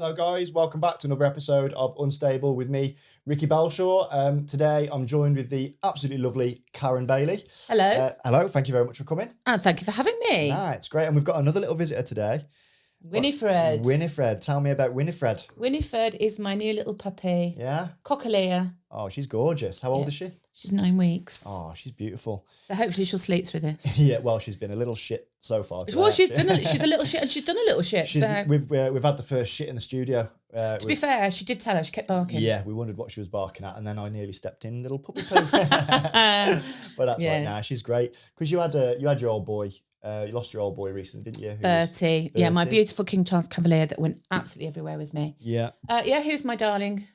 Hello guys, welcome back to another episode of Unstable with me, Ricky Balshaw. Today I'm joined with the absolutely lovely Karen Bayley. Hello. Hello, thank you very much for coming. And thank you for having me. Nah, it's great. And we've got another little visitor today. Winifred. Winifred, tell me about Winifred. Winifred is my new little puppy. Yeah? Cockalea. Oh, she's gorgeous. How old is she? She's 9 weeks. Oh, she's beautiful. So hopefully she'll sleep through this. Yeah, well, she's been a little shit so far. Well, she's a little shit and she's done a little shit. We've had the first shit in the studio. To be fair, she did tell her, she kept barking. Yeah, we wondered what she was barking at, and then I nearly stepped in, little puppy poo. But that's right now. She's great. Because you had your old boy. You lost your old boy recently, didn't you? 30. Yeah, my beautiful King Charles Cavalier that went absolutely everywhere with me. Yeah. He was my darling.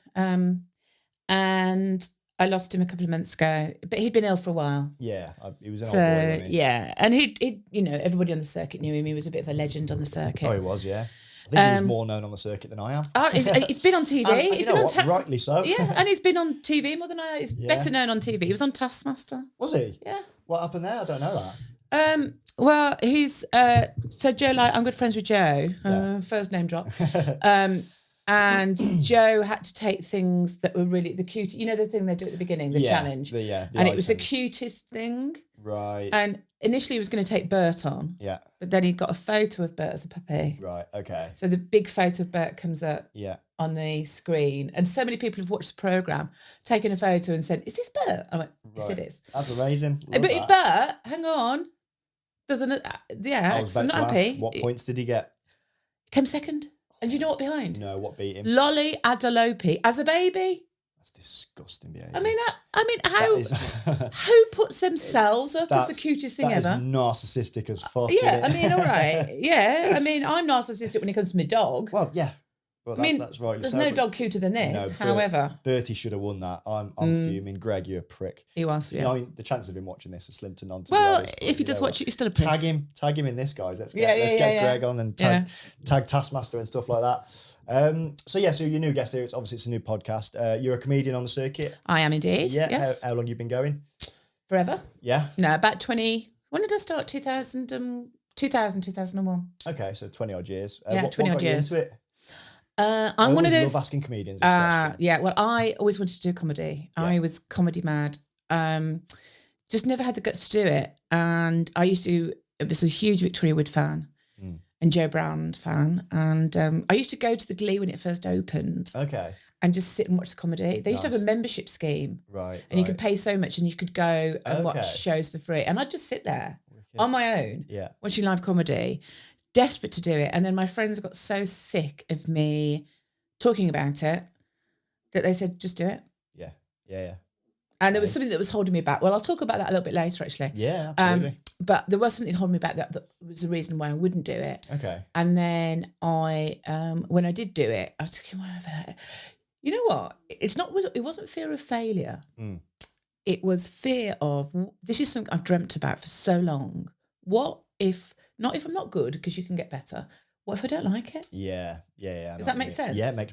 And I lost him a couple of months ago, but he'd been ill for a while. Yeah, he was an old boy, wasn't he? Yeah, and he everybody on the circuit knew him. He was a bit of a legend on the circuit. Oh, he was, yeah. I think he was more known on the circuit than I am. Oh, he's been on TV. He's been on rightly so. Yeah, and he's been on TV more than I. He's better known on TV. He was on Taskmaster. Was he? Yeah. What happened there? I don't know that. Well, he's so Joe. I'm good friends with Joe. First name drop. And Joe had to take things that were really the cute. You know the thing they do at the beginning, the challenge. The and items. it was the cutest thing. Right. And initially he was going to take Bert on. Yeah. But then he got a photo of Bert as a puppy. Right. Okay. So the big photo of Bert comes up. Yeah. On the screen, and so many people have watched the programme, taken a photo and said, "Is this Bert?" I went, "Yes, it is." That's amazing. But Bert, hang on, doesn't I'm not happy. What points did he get? Came second. And do you know what behind? No, what beat him? Lolly Adalope as a baby. That's disgusting behaviour. I mean, how who puts themselves up as the cutest thing ever? That is narcissistic as fuck. Yeah, I mean, all right. Yeah, I mean, I'm narcissistic when it comes to my dog. Well, yeah. Well, that's right. There's no dog cuter than this. No, however, Bertie should have won that. I'm fuming. Greg, you're a prick. He was. Yeah. I mean, the chances of him watching this are slim to none. Well, if he does watch it, he's still a prick. Tag him in this, guys. Let's get Greg on and tag Taskmaster and stuff like that. So your new guest here. It's a new podcast. You're a comedian on the circuit. I am indeed. Yeah. Yes. How long you been going? Forever. Yeah. No, about 20. When did I start? 2001. Okay, so 20 odd years. 20 odd years. Into it? I'm one of those. I love asking comedians this question. Yeah, well, I always wanted to do comedy. Yeah. I was comedy mad. Just never had the guts to do it. And I was a huge Victoria Wood fan and Joe Brown fan. And I used to go to the Glee when it first opened. Okay. And just sit and watch the comedy. They used to have a membership scheme. Right. And you could pay so much and you could go and watch shows for free. And I'd just sit there on my own watching live comedy. Desperate to do it, and then my friends got so sick of me talking about it that they said, "Just do it." Yeah. And there was something that was holding me back. Well, I'll talk about that a little bit later, actually. Yeah, absolutely. But there was something holding me back that was the reason why I wouldn't do it. Okay. And then when I did do it, I was thinking, you know what? It wasn't fear of failure. It was fear of, this is something I've dreamt about for so long. What if? Not if I'm not good, because you can get better. What if I don't like it? Yeah. Does that make sense? Yeah, it makes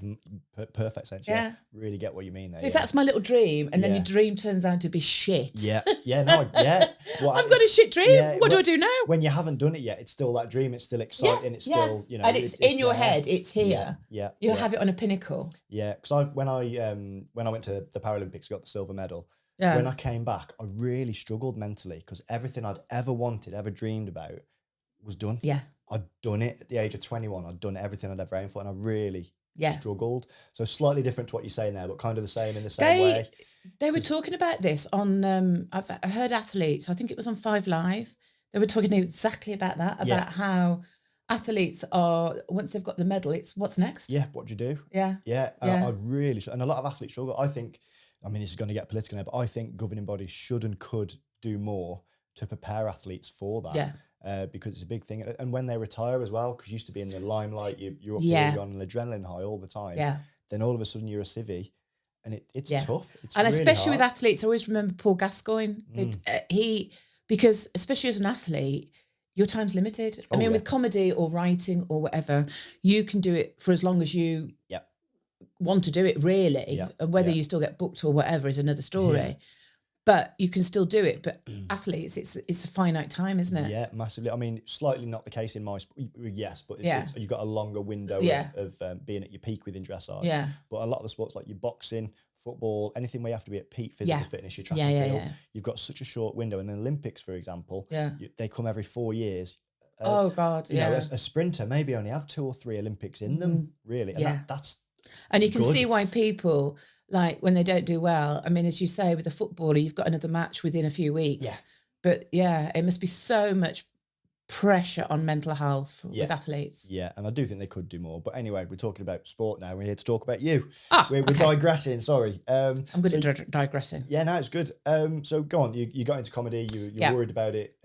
perfect sense. Yeah. Really get what you mean there. So if that's my little dream, and then your dream turns out to be shit. Yeah. I've got a shit dream. Yeah, what do I do now? When you haven't done it yet, it's still that dream. It's still exciting. It's still, and it's in your head. It's here. Yeah. You have it on a pinnacle. Yeah. Because when I went to the Paralympics, got the silver medal. Yeah. When I came back, I really struggled mentally because everything I'd ever wanted, ever dreamed about, was done. Yeah. I'd done it at the age of 21. I'd done everything I'd ever aimed for, and I really struggled. So slightly different to what you're saying there, but kind of the same in the same way. They were talking about this on, I heard athletes, I think it was on 5 Live. They were talking exactly about that, about how athletes are, once they've got the medal, it's what's next? Yeah, what do you do? Yeah. I really, and a lot of athletes struggle. I think, this is going to get political now, but I think governing bodies should and could do more to prepare athletes for that. Yeah. Because it's a big thing. And when they retire as well, because you used to be in the limelight, you're up here, you're on an adrenaline high all the time. Yeah. Then all of a sudden you're a civvy, and it's tough. It's and really especially hard. with athletes, I always remember Paul Gascoigne. Because especially as an athlete, your time's limited. With comedy or writing or whatever, you can do it for as long as you want to do it, really. Whether you still get booked or whatever is another story. But you can still do it. But athletes, it's a finite time, isn't it? Yeah, massively. I mean, slightly not the case in my sport. Yes, but you've got a longer window of being at your peak within dressage. Yeah. But a lot of the sports, like your boxing, football, anything where you have to be at peak physical fitness, your track and field, you've got such a short window. And the Olympics, for example, they come every 4 years. Oh God, you know, a sprinter maybe only have 2 or 3 Olympics in them, really. And that's and you can good. see why people, like, when they don't do well, I mean, as you say, with a footballer, you've got another match within a few weeks. Yeah. But it must be so much pressure on mental health with athletes. Yeah, and I do think they could do more. But anyway, we're talking about sport now. We're here to talk about you. We're okay. digressing, sorry. I'm good at digressing. Yeah, no, it's good. So go on, you got into comedy, you're worried about it.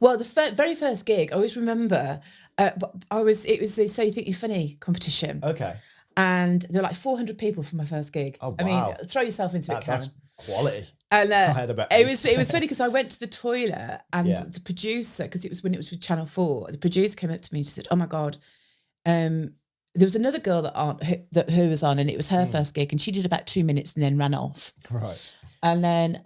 Well, the very first gig, I always remember, it was the So You Think You're Funny competition. Okay. And there were like 400 people for my first gig. Oh, wow. I mean, throw yourself into it, Karen. That's quality. And it was funny because I went to the toilet and the producer, because it was when it was with Channel 4, the producer came up to me and she said, "Oh my God, there was another girl who was on, and it was her first gig, and she did about 2 minutes and then ran off." Right. And then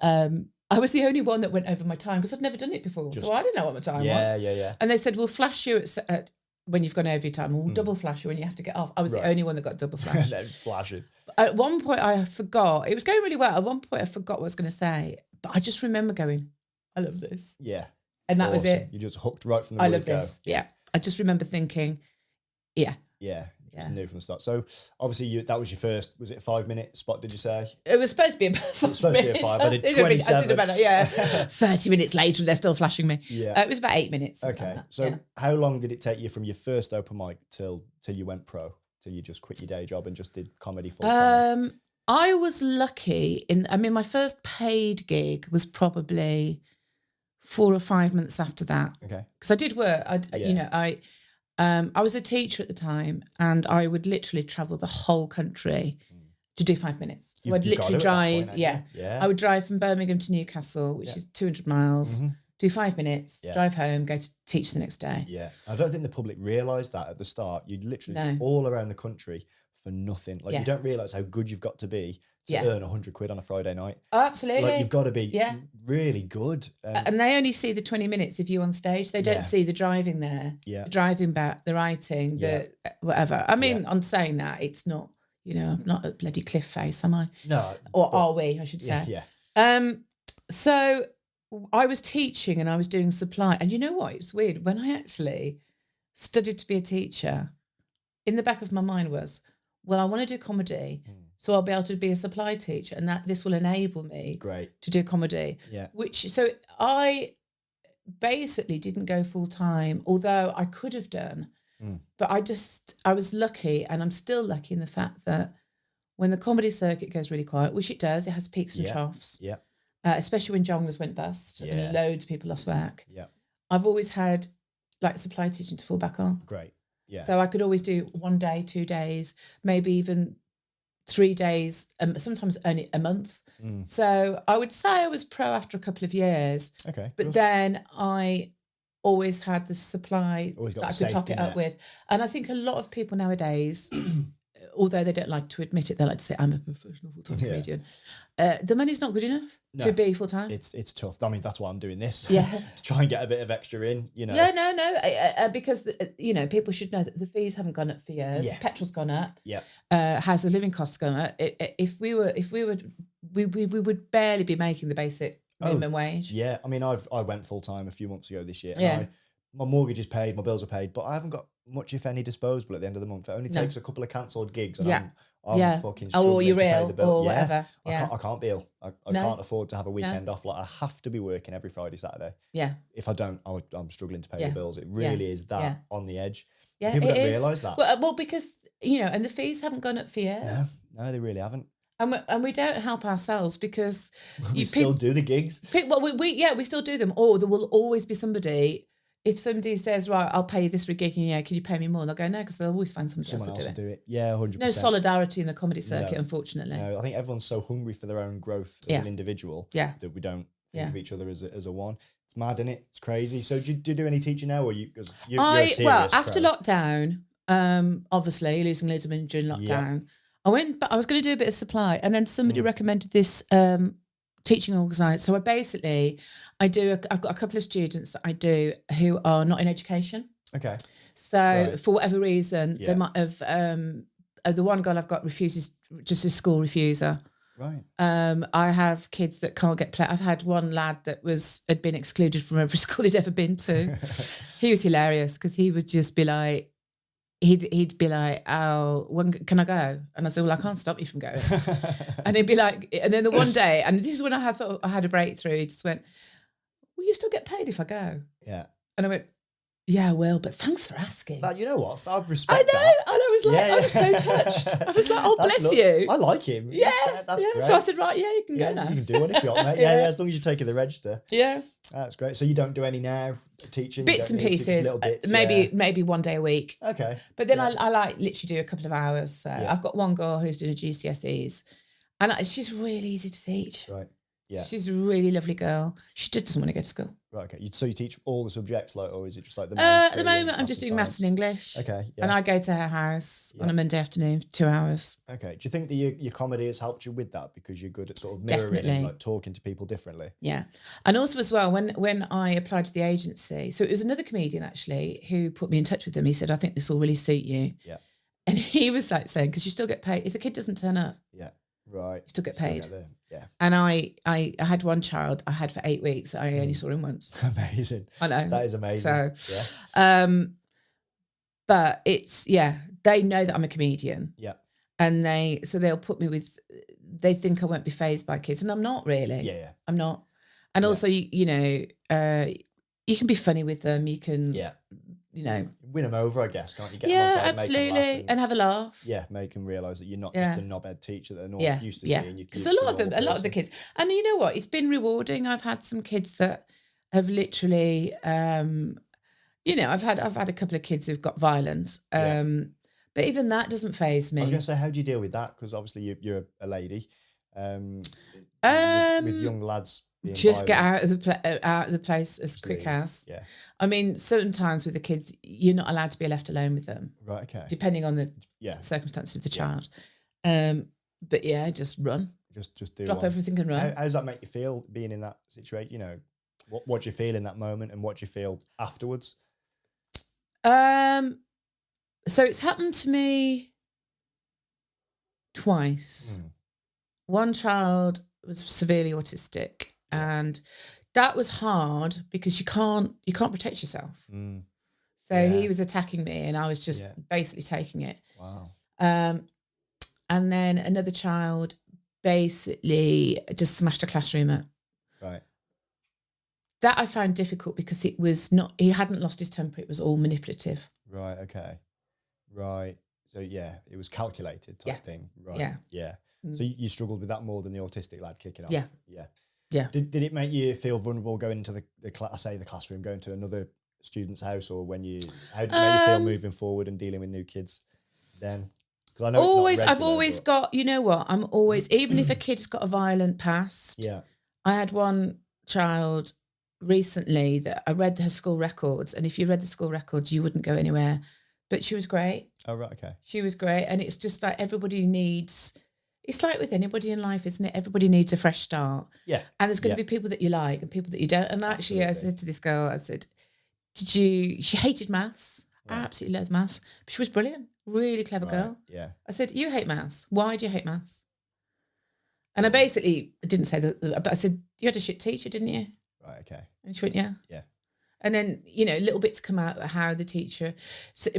I was the only one that went over my time because I'd never done it before, so I didn't know what my time was. Yeah. And they said, "We'll flash you at when you've gone over your time, and we'll double flash you when you have to get off." I was the only one that got double flashed. Then flashing. At one point, I forgot. It was going really well. At one point, I forgot what I was going to say, but I just remember going, "I love this." Yeah. And that was it. You just hooked right from the I word love go. this. Yeah. I just remember thinking, Yeah. Just knew from the start. So obviously that was your first, was it a 5-minute spot, did you say? it was supposed to be It was supposed to be a 5. I did 27. I did about it, 30 minutes later, they're still flashing me. Yeah. It was about 8 minutes. Okay. So how long did it take you from your first open mic till you went pro? Till you just quit your day job and just did comedy full time? I was lucky my first paid gig was probably 4 or 5 months after that. Okay. Because I did work. I was a teacher at the time, and I would literally travel the whole country to do 5 minutes. So I'd literally drive. I would drive from Birmingham to Newcastle, which is 200 miles. Do 5 minutes, drive home, go to teach the next day. Yeah, I don't think the public realised that at the start. You'd literally all around the country for nothing. Like you don't realise how good you've got to be to earn 100 quid on a Friday night. Oh, absolutely. Like you've got to be really good. And they only see the 20 minutes of you on stage. They don't see the driving there, the driving back, the writing, the whatever. I mean, on saying that, it's not, I'm not a bloody cliff face, am I? No. Or are we, I should say. Yeah. So I was teaching and I was doing supply. And you know what? It's weird. When I actually studied to be a teacher, in the back of my mind was, well, I want to do comedy. So I'll be able to be a supply teacher, and that this will enable me to do comedy. Yeah. So I basically didn't go full time, although I could have done. But I was lucky, and I'm still lucky in the fact that when the comedy circuit goes really quiet, which it does, it has peaks and troughs. Yeah. Especially when Jonglers went bust and loads of people lost work. Yeah. I've always had like supply teaching to fall back on. Great. Yeah. So I could always do 1 day, 2 days, maybe even 3 days, sometimes only a month. So I would say I was pro after a couple of years. Okay. But then I always had the supply that I could top it up with. And I think a lot of people nowadays, although they don't like to admit it, they like to say, I'm a professional full-time comedian. The money's not good enough to be full-time. It's tough. I mean, that's why I'm doing this. To try and get a bit of extra in, No. Because, people should know that the fees haven't gone up for years. Yeah. Petrol's gone up. Yeah. House of living costs gone up. We would barely be making the basic minimum wage. Yeah. I mean, I went full-time a few months ago this year. Yeah. And my mortgage is paid, my bills are paid, but I haven't got much, if any, disposable at the end of the month. It only takes a couple of cancelled gigs, and I'm fucking struggling or you're to pay ill the bill. or whatever. I can't be ill. I can't afford to have a weekend off. Like, I have to be working every Friday, Saturday. Yeah. If I don't, I'm struggling to pay the bills. It really is that on the edge. Yeah, people don't realise that. Well, because and the fees haven't gone up for years. No, they really haven't. And we don't help ourselves because we still do the gigs. We still do them. Or there will always be somebody. If somebody says, right, I'll pay you this for a gig, and can you pay me more? And they'll go, no, because they'll always find someone else to do it. Yeah, 100%. No solidarity in the comedy circuit, unfortunately. No, I think everyone's so hungry for their own growth as an individual that we don't think of each other as a one. It's mad, isn't it? It's crazy. So do you do any teaching now, or you're a serious after pro? lockdown, obviously losing loads of money during lockdown, I was going to do a bit of supply, and then somebody recommended this teaching organised. So I've got a couple of students that I do who are not in education. Okay. So for whatever reason, they might have, the one girl I've got refuses, just a school refuser. Right. I have kids that can't get play. I've had one lad that had been excluded from every school he'd ever been to. He was hilarious because he would just be like, he'd be like, oh, when can I go? And I said, well, I can't stop you from going. And he'd be like, and then the one day, and this is when I thought I had a breakthrough, he just went, will you still get paid if I go? Yeah. And I went, yeah, I will, but thanks for asking. But you know what? I respect that. I know. And I was like, I was so touched. I was like, oh, bless you. I like him. Yeah. That's great. So I said, right, you can go now. You can do one if you want, mate. Yeah, as long as you're taking the register. Yeah. That's great. So you don't do any now, teaching? Bits and pieces. Little bits, maybe one day a week. Okay. But then I like literally do a couple of hours. So I've got one girl who's doing a GCSEs and she's really easy to teach. Right. Yeah. She's a really lovely girl. She just doesn't want to go to school. Right, okay. So you teach all the subjects, like, or is it just like the at the moment, I'm just doing maths and English. Okay, yeah. And I go to her house on a Monday afternoon for 2 hours. Okay. Do you think that your comedy has helped you with that because you're good at sort of mirroring and like talking to people differently? Yeah. And also as well, when I applied to the agency, so it was another comedian actually who put me in touch with them. He said, I think this will really suit you. Yeah. And he was like saying, because you still get paid. If the kid doesn't turn up. Yeah. Right. You still get paid. Yeah. And I had one child I had for 8 weeks. I only saw him once. Amazing. I know. That is amazing. So, but it's, they know that I'm a comedian. Yeah. And they'll put me with, they think I won't be fazed by kids. And I'm not really. Yeah. I'm not. And also, you can be funny with them. You can, win them over, I guess, can't you? Get them on side, absolutely. Make them and have a laugh. Yeah, make them realise that you're not just a knobhead teacher that they're not used to seeing. Because a lot of the kids, and you know what, it's been rewarding. I've had some kids that have literally, I've had a couple of kids who've got violent, but even that doesn't faze me. I was going to say, how do you deal with that? Because obviously you're a lady, with young lads. Just get out of the place as quick as. Yeah. I mean, sometimes with the kids, you're not allowed to be left alone with them. Right. Okay. Depending on the circumstances of the child. But just run. Just do. Drop everything and run. How does that make you feel being in that situation? You know, what do you feel in that moment, and what do you feel afterwards? So it's happened to me twice. One child was severely autistic. And that was hard because you can't protect yourself. So he was attacking me and I was just basically taking it. Wow. And then another child basically just smashed a classroom up. Right. That I found difficult because it was not, he hadn't lost his temper. It was all manipulative. Right. Okay. Right. So it was calculated type thing. Right. Yeah. So you struggled with that more than the autistic lad kicking off. Yeah. Yeah. Did it make you feel vulnerable going into the classroom, going to another student's house, or how did it make you feel moving forward and dealing with new kids then? Because I know I've always got, you know what, I'm always, even if a kid's got a violent past. Yeah. I had one child recently that I read her school records, and if you read the school records, you wouldn't go anywhere. But she was great. Oh, right, okay. She was great. And it's just like everybody needs... It's like with anybody in life, isn't it? Everybody needs a fresh start. Yeah. And there's going to be people that you like and people that you don't. And actually, I said to this girl, I said, she hated maths. Right. I absolutely loved maths. But she was brilliant. Really clever girl. Yeah. I said, you hate maths. Why do you hate maths? And I basically didn't say that, but I said, you had a shit teacher, didn't you? Right, okay. And she went, yeah. Yeah. And then, little bits come out of how the teacher,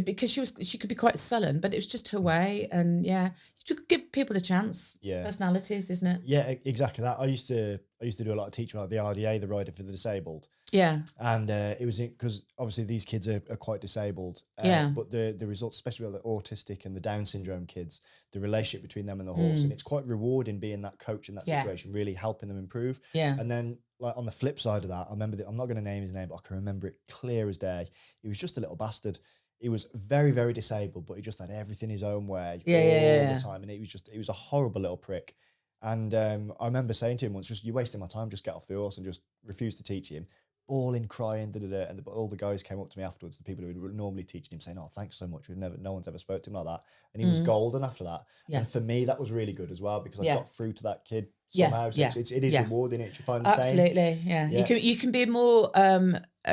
because she could be quite sullen, but it was just her way. And you should give people a chance. Yeah. Personalities, isn't it? Yeah, exactly that. I used to do a lot of teaching, like the RDA, the Rider for the Disabled. Yeah. And it was because obviously these kids are quite disabled. But the results, especially with the autistic and the Down syndrome kids, the relationship between them and the horse, and it's quite rewarding being that coach in that situation, really helping them improve. Yeah. And then, like, on the flip side of that, I remember I'm not going to name his name, but I can remember it clear as day. He was just a little bastard. He was very, very disabled, but he just had everything his own way all the time. And he was a horrible little prick. And I remember saying to him once, you're wasting my time, just get off the horse, and just refuse to teach him. Bawling, crying, and all the guys came up to me afterwards, the people who were normally teaching him, saying, "Oh, thanks so much. No one's ever spoke to him like that." And he was golden after that. Yeah. And for me, that was really good as well, because I got through to that kid somehow. So it is rewarding. It. You find the same. Absolutely, yeah. You can be more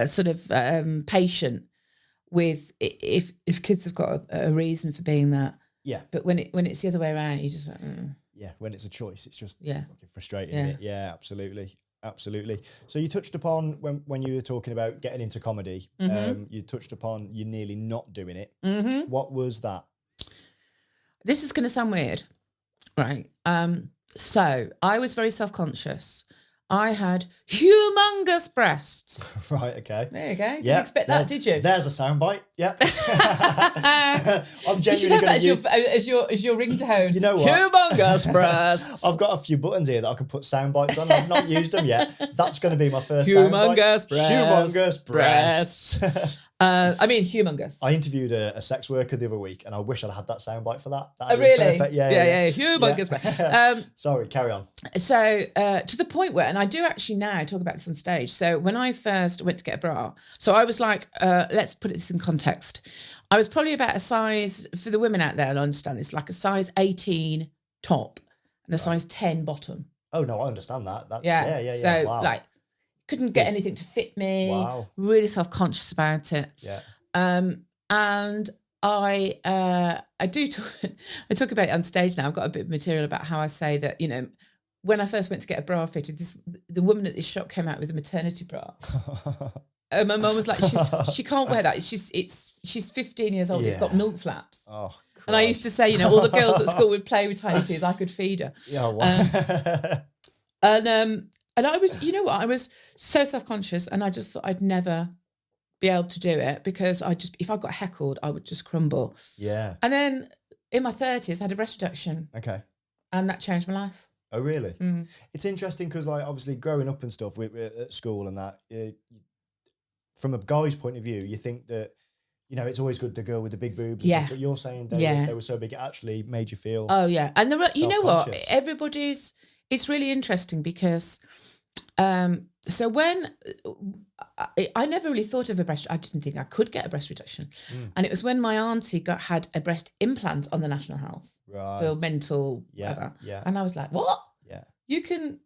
sort of patient with if kids have got a reason for being that. Yeah. But when it's the other way around, you just like, yeah. When it's a choice, it's just fucking frustrating. Isn't it? Yeah, absolutely. Absolutely. So you touched upon when you were talking about getting into comedy, you touched upon you nearly not doing it. Mm-hmm. What was that? This is going to sound weird, right? So I was very self-conscious. I had humongous breasts. Right, okay. There you go. Didn't expect that, did you? There's a soundbite. Yeah. I'm genuinely you should have that as your ringtone. You know what? Humongous breasts. I've got a few buttons here that I can put soundbites on. I've not used them yet. That's going to be my first humongous soundbite. Humongous breasts. I mean, humongous. I interviewed a sex worker the other week, and I wish I'd had that soundbite for that. Oh, really? Perfect. Yeah. Humongous breasts. Sorry, carry on. So to the point where, and I do actually now talk about this on stage. So when I first went to get a bra, so I was like, let's put this in context. I was probably about a size, for the women out there, I'll understand this, like a size 18 top and a size 10 bottom. Oh, no, I understand that. That's, yeah. So like, couldn't get anything to fit me. Wow. Really self-conscious about it. Yeah. And I talk about it on stage now. I've got a bit of material about how I say that, you know, when I first went to get a bra fitted, the woman at this shop came out with a maternity bra. And my mum was like, she can't wear that. She's 15 years old. Yeah. It's got milk flaps. Oh, Christ. And I used to say, you know, all the girls at school would play with tiny tears. I could feed her. Yeah, wow. And I was, you know what, I was so self-conscious, and I just thought I'd never be able to do it because if I got heckled, I would just crumble. Yeah. And then in my 30s, I had a breast reduction. Okay. And that changed my life. Oh, really? Mm. It's interesting because, like, obviously growing up and stuff at school and that, from a guy's point of view, you think that, you know, it's always good the girl with the big boobs. Yeah. But you're saying they were so big, it actually made you feel. Oh, yeah. And you know what? It's really interesting because, so when I never really thought of I didn't think I could get a breast reduction. And it was when my auntie had a breast implant on the National Health for mental whatever. Yeah. And I was like, what? Yeah. You can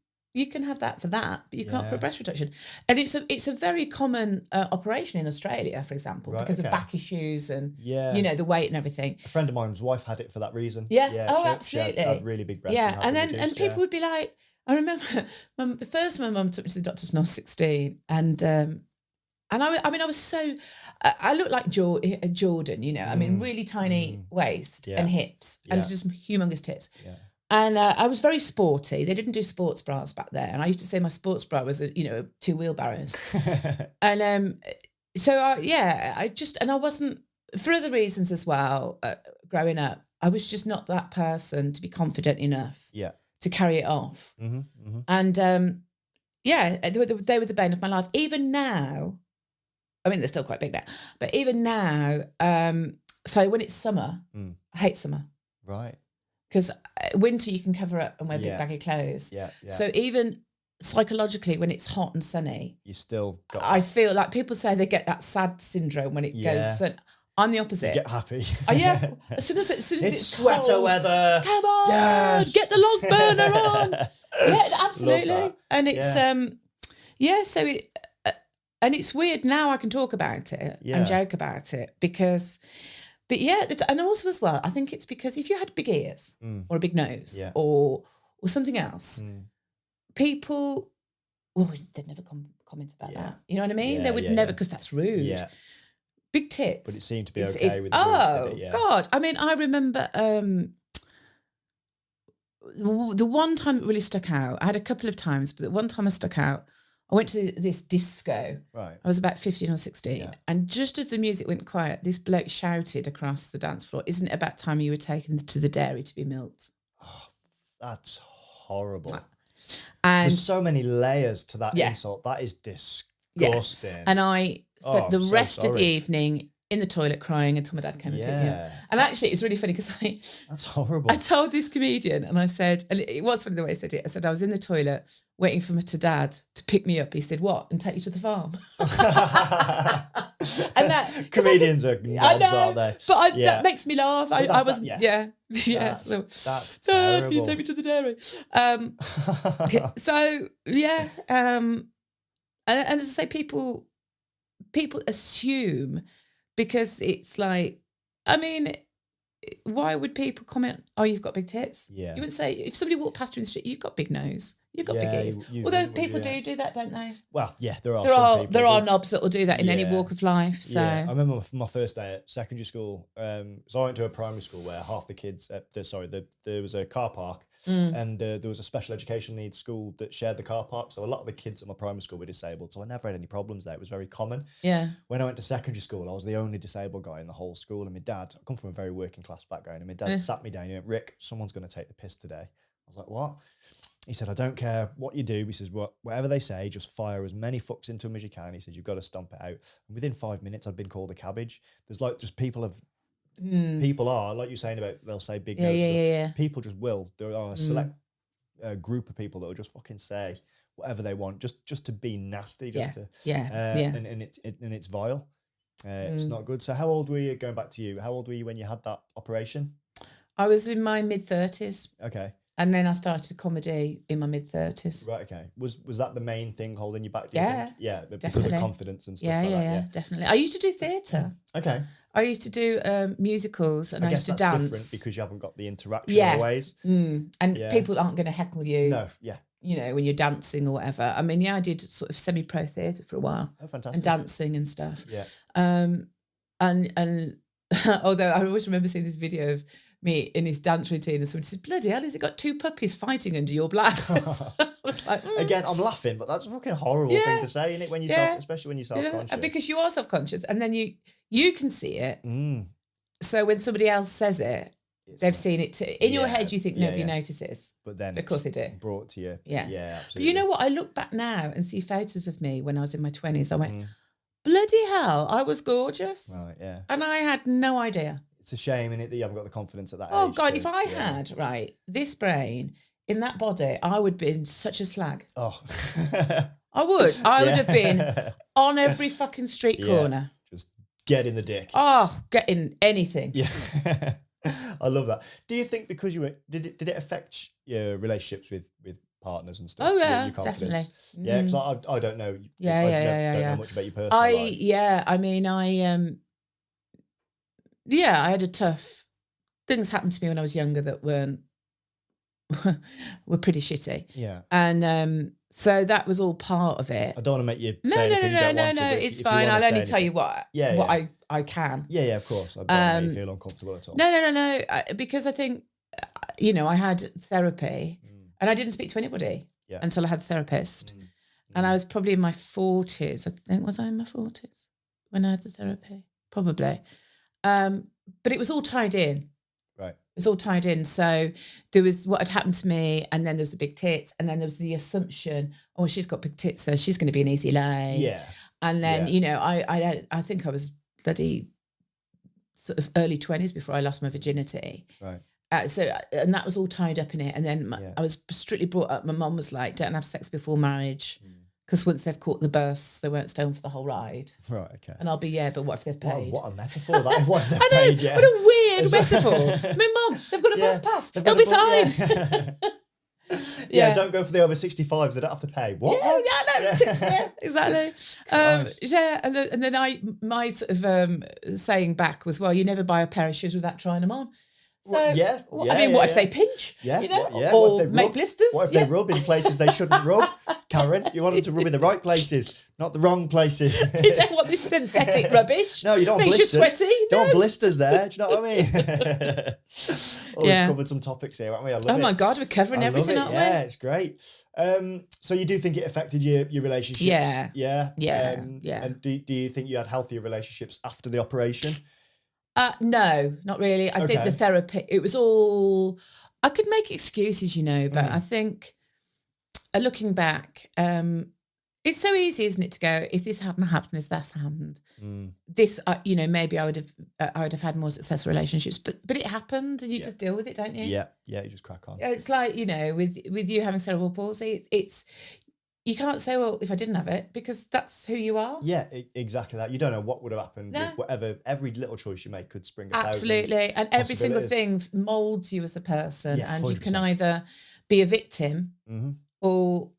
have that for that, but you can't for a breast reduction. And it's a very common operation in Australia, for example, because of back issues and you know, the weight and everything. A friend of mine's wife had it for that reason. Yeah. Absolutely. She had really big breasts. Yeah. And people would be like, I remember the first my mum took me to the doctors when I was 16, and I was so I looked like Jordan, you know. I mean, really tiny waist and hips and just humongous tits. Yeah. And I was very sporty. They didn't do sports bras back there, and I used to say my sports bra was two wheelbarrows. And I wasn't, for other reasons as well. Growing up, I was just not that person to be confident enough. Yeah. To carry it off. Mm-hmm, mm-hmm. And they were the bane of my life. Even now, I mean, they're still quite big now, but even now, so when it's summer, I hate summer. Right. Because winter you can cover up and wear big baggy clothes. Yeah. So even psychologically, when it's hot and sunny, you still got I feel like people say they get that sad syndrome when it goes sun. I'm the opposite. You get happy. Oh yeah. As soon as it's sweater cold, weather. Come on, yes. Get the log burner on. Yeah, absolutely. And it's so it and it's weird now I can talk about it and joke about it because, but and also as well, I think it's because if you had big ears or a big nose or something else, people, they'd never comment about that. You know what I mean? They would never, because that's rude. Yeah. Big tits. But it seemed to be okay with the boobs, did it? Yeah. God. I mean, I remember the one time it really stuck out, I had a couple of times, but the one time I stuck out, I went to this disco. Right. I was about 15 or 16. And just as the music went quiet, this bloke shouted across the dance floor, "Isn't it about time you were taken to the dairy to be milked?" Oh, that's horrible. And there's so many layers to that insult. That is disgusting. And I spent the rest of the evening in the toilet crying until my dad came and picked me up. And actually, it's really funny because that's horrible. I told this comedian and I said, and it was funny the way I said it. I said, I was in the toilet waiting for my dad to pick me up. He said, what? And take you to the farm? And that comedians are knobs, aren't they? But that makes me laugh. I was, yeah. That's terrible. Can you take me to the dairy? So, yeah. And as I say, people assume, because it's like, I mean, why would people comment, oh, you've got big tits? Yeah. You wouldn't say, if somebody walked past you in the street, you've got big nose, you've got big ears. Although people do that, don't they? Well, yeah, there are knobs that will do that in any walk of life. So I remember my first day at secondary school. So I went to a primary school where half the kids, there was a car park, and there was a special education needs school that shared the car park. So a lot of the kids at my primary school were disabled. So I never had any problems there. It was very common. Yeah. When I went to secondary school, I was the only disabled guy in the whole school. And my dad, I come from a very working class background, and my dad sat me down and he went, Rick, someone's going to take the piss today. I was like, what? He said, I don't care what you do. He says, whatever they say, just fire as many fucks into them as you can. He said, you've got to stomp it out. And within 5 minutes, I'd been called a cabbage. There's like just people are, like you're saying about, they'll say big nose stuff. People just will. There are a select group of people that will just fucking say whatever they want, just to be nasty. And it's vile. It's not good. So how old were you, going back to you, how old were you when you had that operation? I was in my mid-30s. Okay. And then I started comedy in my mid-30s. Right, okay. Was that the main thing holding you back, do you think? Yeah, definitely. Because of confidence and stuff like that. Yeah, definitely. I used to do theatre. Okay. I used to do musicals, and I used to dance. I guess that's different because you haven't got the interaction always. And people aren't going to heckle you. No, yeah. You know, when you're dancing or whatever. I mean, I did sort of semi-pro theatre for a while. Oh, fantastic. And dancing and stuff. Yeah. And although I always remember seeing this video of me in his dance routine, and somebody said, bloody hell, has it got two puppies fighting under your blouse? I was like, Again, I'm laughing, but that's a fucking horrible thing to say, isn't it? When you especially when you're self-conscious. Yeah. Because you are self-conscious, and then you can see it. So when somebody else says it, they've seen it too. In your head, you think nobody notices. But then of course they do. Brought to you. Yeah. Yeah, absolutely. But you know what? I look back now and see photos of me when I was in my 20s. I went, bloody hell, I was gorgeous. Right, yeah. And I had no idea. It's a shame, innit, that you haven't got the confidence at that age. Oh, God, if I had, this brain in that body, I would have been such a slag. Oh. I would. I would have been on every fucking street corner. Just get in the dick. Oh, get in anything. Yeah. I love that. Do you think because you were, did it affect your relationships with partners and stuff? Oh, yeah, your confidence? definitely. Yeah, because I don't know. I don't know much about your personal life. Yeah, I mean, I had a tough, things happened to me when I was younger that were pretty shitty. Yeah. And so that was all part of it. I don't want to make you say anything you don't want to. No, it's fine. I'll only tell you what I can. Yeah, of course. I don't make you feel uncomfortable at all. No. Because I think, I had therapy and I didn't speak to anybody until I had a therapist. And I was probably in my 40s. I think, was I in my 40s when I had the therapy? Probably. But it was all tied in. Right. It was all tied in. So there was what had happened to me, and then there was the big tits, and then there was the assumption, oh, she's got big tits, so she's going to be an easy lay. Yeah. And then, I think I was bloody sort of early 20s before I lost my virginity. Right. And that was all tied up in it. And then I was strictly brought up. My mum was like, don't have sex before marriage. Because once they've caught the bus, they weren't stoned for the whole ride. Right, okay. And I'll be, but what if they've paid? What a metaphor that is. What if they've paid, What a weird metaphor. I mean, Mum, they've got a bus pass. They'll be fine. Yeah, don't go for the over 65s. They don't have to pay. What? Yeah, exactly. And then my sort of saying back was, well, you never buy a pair of shoes without trying them on. So, what if they pinch? Yeah, or make blisters? What if they rub in places they shouldn't rub? Karen, you want them to rub in the right places, not the wrong places. You don't want this synthetic rubbish. No, you don't want blisters. Makes you sweaty. Don't want blisters there. Do you know what I mean? We've covered some topics here, haven't we? I love it. My God, we're covering everything, aren't we? Yeah, it's great. So you do think it affected your relationships? Yeah. And do you think you had healthier relationships after the operation? No, not really. I think the therapy, it was all, I could make excuses, but I think looking back, It's so easy, isn't it, to go, if this hadn't happened, if that's happened, this, maybe I would have had more successful relationships, but it happened, and you just deal with it, don't you? Yeah, you just crack on. It's like, with you having cerebral palsy, it's you can't say, well, if I didn't have it, because that's who you are. Yeah, exactly that. You don't know what would have happened with whatever. Every little choice you make could spring a absolutely, and every single thing molds you as a person, and 100%. You can either be a victim or.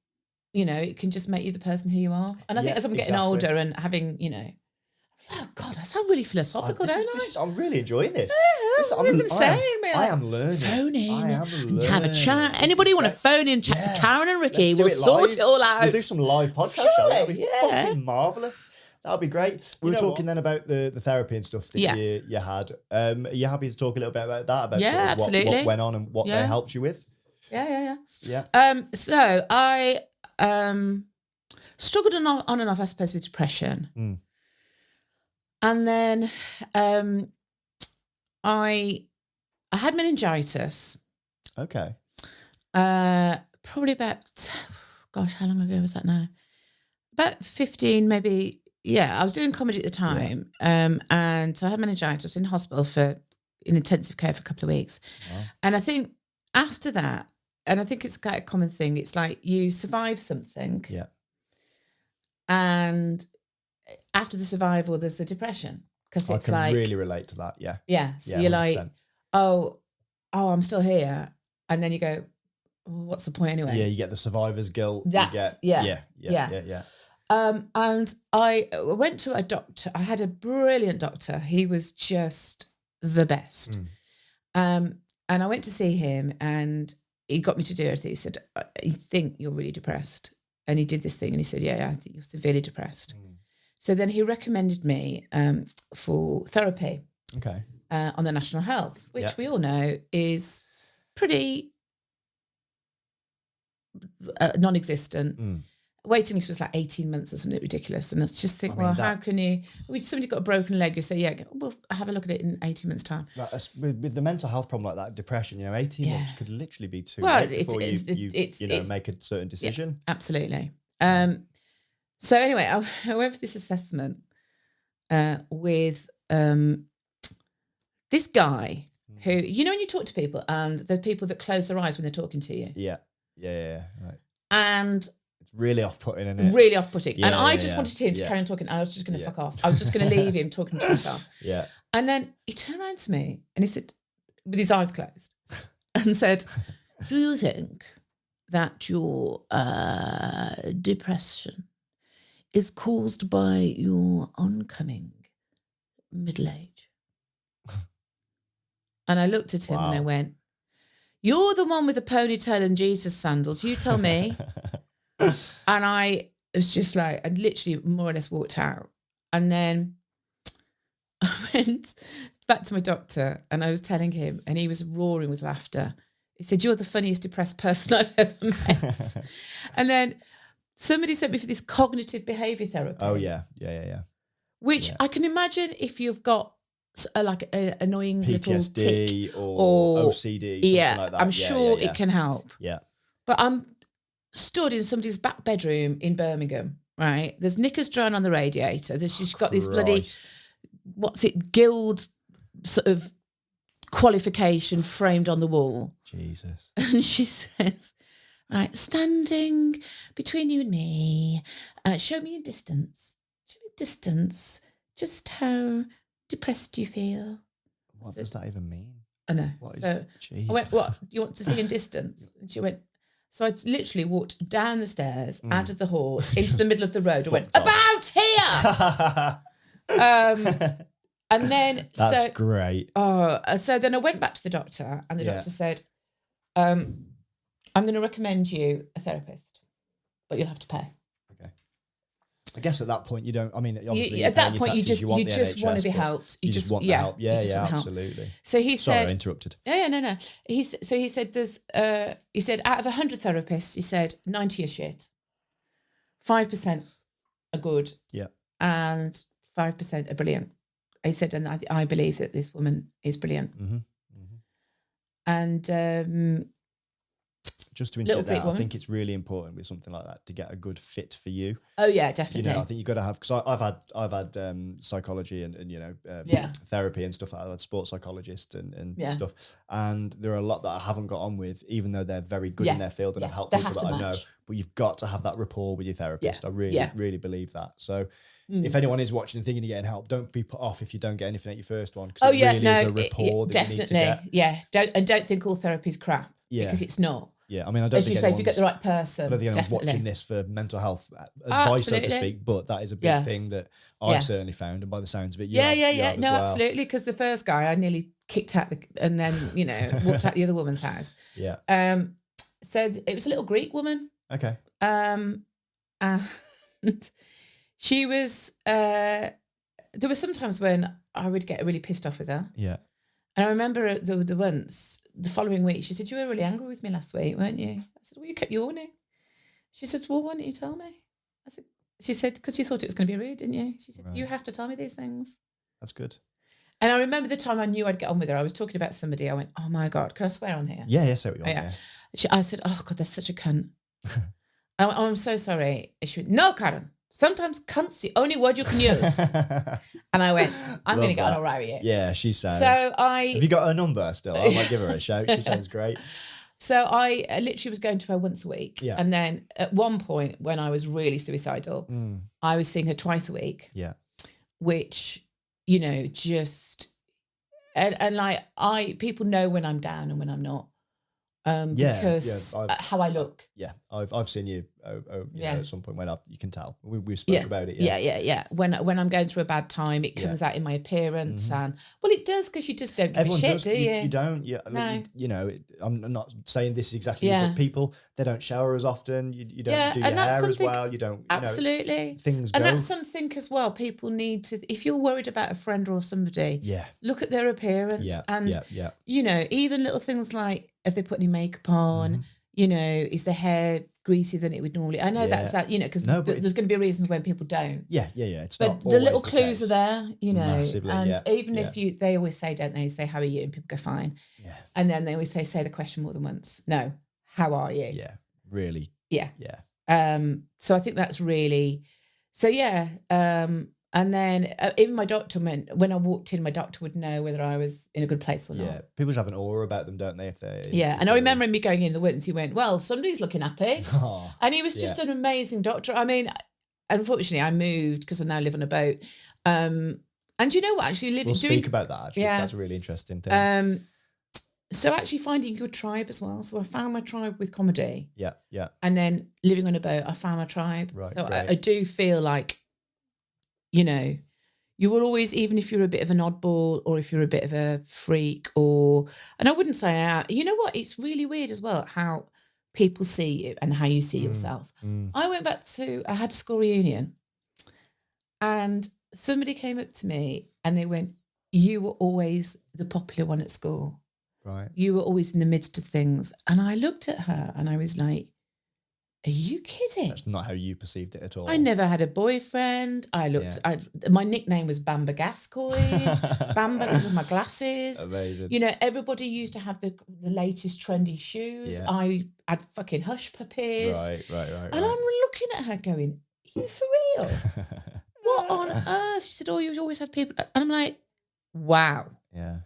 It can just make you the person who you are. And I think as I'm getting older and having, oh God, I sound really philosophical, don't I? I'm really enjoying this. Yeah, I am learning. Phone in. I am learning. Have a chat. Anybody want to phone in, chat to Karen and Ricky? We'll sort it all out. We'll do some live podcast. That'll be fucking marvellous. That'll be great. We were talking then about the therapy and stuff that you had. Are you happy to talk a little bit about that? About absolutely. What went on and what they helped you with? Yeah. So I struggled on and off, I suppose, with depression. And then I had meningitis. Okay. Probably about, how long ago was that now? About 15, maybe. Yeah, I was doing comedy at the time. And so I had meningitis. I was in hospital in intensive care for a couple of weeks. Wow. And I think after that, and I think it's quite a common thing, it's like you survive something. Yeah. And after the survival, there's the depression. Because it's like... I can really relate to that, yeah. Yeah, so you're 100%. Like, oh, I'm still here. And then you go, well, what's the point anyway? Yeah, you get the survivor's guilt. Yeah. And I went to a doctor. I had a brilliant doctor. He was just the best. And I went to see him, and he got me to do everything. He said, I think you're really depressed. And he did this thing, and he said, yeah, I think you're severely depressed. So then he recommended me for therapy on the National Health, which we all know is pretty non-existent. Waiting list was like 18 months or something ridiculous. And I just think, how can you... Somebody got a broken leg, you say, yeah, we'll have a look at it in 18 months' time. With the mental health problem like that, depression, 18 months could literally be too late before you make a certain decision. Yeah, absolutely. So anyway, I went for this assessment with this guy who, when you talk to people and the people that close their eyes when they're talking to you. Yeah. Right. And... It's really off-putting, isn't it? Really off-putting. And I just wanted him to carry on talking. I was just going to fuck off. I was just going to leave him talking to himself. Yeah. And then he turned around to me and he said, with his eyes closed, and said, do you think that your depression is caused by your oncoming middle age? And I looked at him and I went, you're the one with the ponytail and Jesus sandals. You tell me. And I was just like, I literally more or less walked out. And then I went back to my doctor and I was telling him, and he was roaring with laughter. He said, you're the funniest depressed person I've ever met. And then somebody sent me for this cognitive behaviour therapy. Oh, yeah. Which I can imagine if you've got like an annoying PTSD little tick or OCD, something like that. I'm sure it can help. Yeah. But I'm stood in somebody's back bedroom in Birmingham, right? There's knickers drying on the radiator. She's got this bloody, guild sort of qualification framed on the wall. Jesus. And she says, right, standing between you and me, show me in distance. Just how depressed do you feel? What does that even mean? I know. I went, what, you want to see in distance? And she went, so I literally walked down the stairs, out of the hall, into the middle of the road. I went, about here! And then... That's great. So then I went back to the doctor, and the doctor said, I'm going to recommend you a therapist, but you'll have to pay. Okay. I guess at that point you don't... I mean, obviously... At that point, you just want to be helped. You just want the help. Yeah, absolutely. So he said... Sorry, I interrupted. No. He said there's... he said out of 100 therapists, he said 90 are shit. 5% are good. Yeah. And 5% are brilliant. He said, and I believe that this woman is brilliant. Mm-hmm. And... just to interject that, I think it's really important with something like that to get a good fit for you. Oh yeah, definitely. I think you've got to have, because I've had psychology and therapy and stuff like that. I've had sports psychologists and stuff, and there are a lot that I haven't got on with, even though they're very good in their field and have helped people that I know. But you've got to have that rapport with your therapist. I really believe that. So if anyone is watching and thinking of getting help, don't be put off if you don't get anything at your first one, because is a rapport that you need to get. Yeah, don't think all therapy is crap, because it's not. Yeah, I mean, I don't think, as you say, if you get the right person, I don't think anyone's watching this for mental health advice, so to speak, but that is a big thing that I've certainly found, and by the sounds of it, you have no, as well. Absolutely, because the first guy I nearly kicked out and then walked out the other woman's house. Yeah. So it was a little Greek woman. Okay. And she was. There were some times when I would get really pissed off with her. Yeah. And I remember the following week, she said, "You were really angry with me last week, weren't you?" I said, "Well, you kept yawning." She said, "Well, why didn't you tell me?" She said, "Because you thought it was going to be rude, didn't you?" She said, "You have to tell me these things." That's good. And I remember the time I knew I'd get on with her. I was talking about somebody. I went, "Oh my God, can I swear on here?" Yeah, say what you want. I said, "Oh God, they're such a cunt." I'm so sorry. She went, "No, Karen. Sometimes cunt's the only word you can use." And I went, "I'm going to get on a row with you." Yeah, she sounds. So have you got her number still? I might give her a shout. She sounds great. So I literally was going to her once a week. Yeah. And then at one point when I was really suicidal, I was seeing her twice a week. Yeah. Which, just, and like people know when I'm down and when I'm not. Because how I look. Yeah, I've seen you, at some point when you can tell. We spoke about it. Yeah. When I'm going through a bad time, it comes out in my appearance, and it does, because you just don't give a shit, do you? You don't. Yeah, no. I'm not saying this is exactly, but people, they don't shower as often. You don't do your hair as well. You don't. Absolutely. Things and go. that's something as well. People need to, if you're worried about a friend or somebody, look at their appearance, and even little things like, if they put any makeup on, is their hair greasier than it would normally? I know that's that, because there's going to be reasons when people don't. Yeah. It's but not the little clues case. are there, Massively, and even if they always say, don't they? Say, "How are you?" And people go, "Fine." Yeah. And then they always say the question more than once. No, how are you? Yeah, really. Yeah. Yeah. So I think that's really. So yeah. And then even my doctor, when I walked in, my doctor would know whether I was in a good place or not. Yeah, people just have an aura about them, don't they? And I remember me going in the once, he went, "Well, somebody's looking happy." And he was just an amazing doctor. I mean, unfortunately, I moved because I now live on a boat. And you know what? Actually, we'll speak about that, actually. That's a really interesting thing. So actually finding your tribe as well. So I found my tribe with comedy. Yeah. And then living on a boat, I found my tribe. Right, so I do feel like, you will always, even if you're a bit of an oddball or if you're a bit of a freak, and I wouldn't say, you know what, it's really weird as well how people see you and how you see yourself. I went back I had a school reunion, and somebody came up to me and they went, "You were always the popular one at school. Right. You were always in the midst of things." And I looked at her and I was like, "Are you kidding?" That's not how you perceived it at all. I never had a boyfriend. My nickname was Bamba Gascoigne. Bamba because of my glasses. Amazing. Everybody used to have the latest trendy shoes. Yeah. I had fucking hush puppies. Right. And I'm looking at her going, "Are you for real? What on earth?" She said, "Oh, you always had people." And I'm like, wow. Yeah.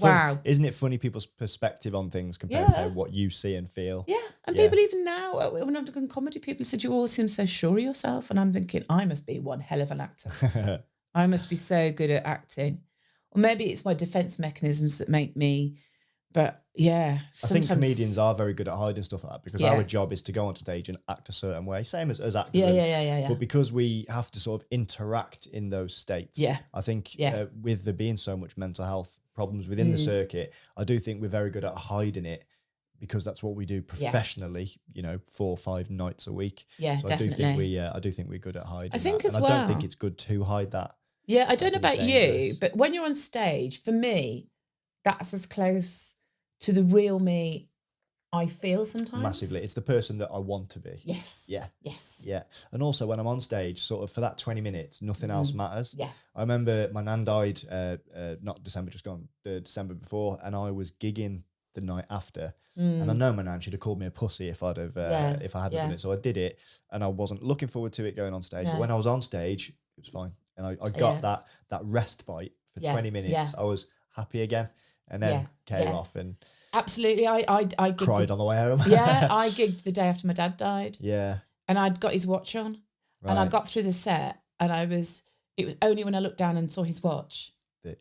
Wow. Isn't it funny, people's perspective on things compared to what you see and feel? Yeah. And people even now, when I've done comedy, people said, "You always seem so sure of yourself." And I'm thinking, I must be one hell of an actor. I must be so good at acting. Or maybe it's my defense mechanisms that make me, but I think comedians are very good at hiding stuff like that, because our job is to go onto stage and act a certain way, same as actors. Yeah. But because we have to sort of interact in those states, I think with there being so much mental health problems within the circuit, I do think we're very good at hiding it, because that's what we do professionally, 4 or 5 nights a week. Yeah, so definitely. I do think we're good at hiding I think that. as and well. I don't think it's good to hide that. Yeah, I don't know about you, but when you're on stage, for me, that's as close to the real me I feel sometimes. Massively. It's the person that I want to be. Yes. Yeah. Yes. Yeah. And also when I'm on stage, sort of for that 20 minutes, nothing else matters. Yeah. I remember my nan died, not December, just gone, the December before, and I was gigging the night after. And I know my nan, she'd have called me a pussy if I'd have if I hadn't done it. So I did it, and I wasn't looking forward to it going on stage. But when I was on stage, it was fine, and I got that rest bite for 20 minutes. I was happy again, and then came off and absolutely. I cried on the way home. I gigged the day after my dad died. Yeah, and I'd got his watch on, and I got through the set, and it was only when I looked down and saw his watch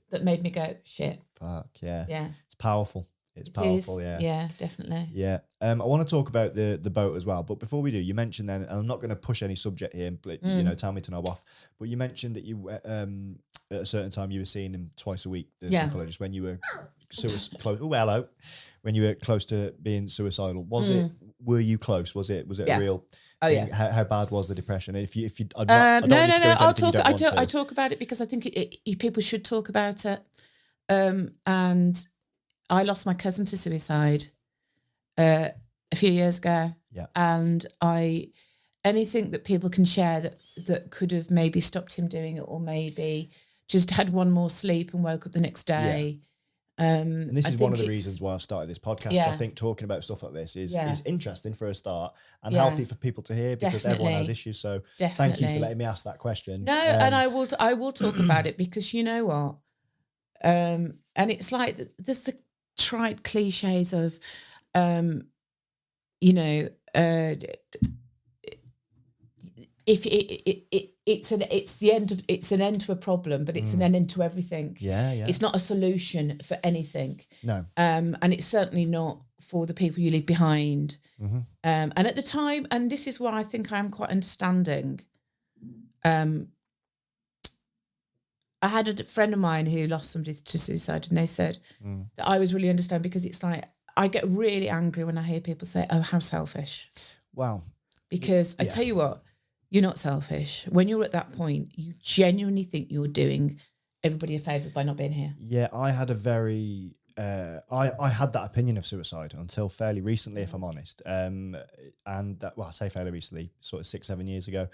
that made me go, shit. Fuck, yeah. Yeah. It's powerful. It's powerful, yeah. Yeah, definitely. Yeah. I want to talk about the boat as well. But before we do, you mentioned then, and I'm not going to push any subject here, but, tell me to knob off. But you mentioned that you, at a certain time, you were seeing him twice a week, the psychologist, when you were close. Oh, hello. When you were close to being suicidal. Were you close? Was it a real... Oh, yeah. How bad was the depression? If you, no. I'll talk. I talk about it because I think people should talk about it. And I lost my cousin to suicide a few years ago. Yeah. And anything that people can share that could have maybe stopped him doing it, or maybe just had one more sleep and woke up the next day. Yeah. And this is one of the reasons why I've started this podcast. Yeah. I think talking about stuff like this is interesting for a start, and healthy for people to hear, because everyone has issues. So thank you for letting me ask that question. No, and I will talk about it, because you know what? And it's like there's the trite cliches of, if it's an end to a problem, but it's an end to everything. Yeah. It's not a solution for anything. No. And it's certainly not for the people you leave behind. Mm-hmm. And at the time, and this is where I think I'm quite understanding. I had a friend of mine who lost somebody to suicide, and they said that I was really understanding, because it's like I get really angry when I hear people say, "Oh, how selfish." Wow. Because I tell you what, you're not selfish. When you're at that point, you genuinely think you're doing everybody a favour by not being here. Yeah, I had a very... I had that opinion of suicide until fairly recently, if I'm honest. And that, I say fairly recently, sort of 6-7 years ago.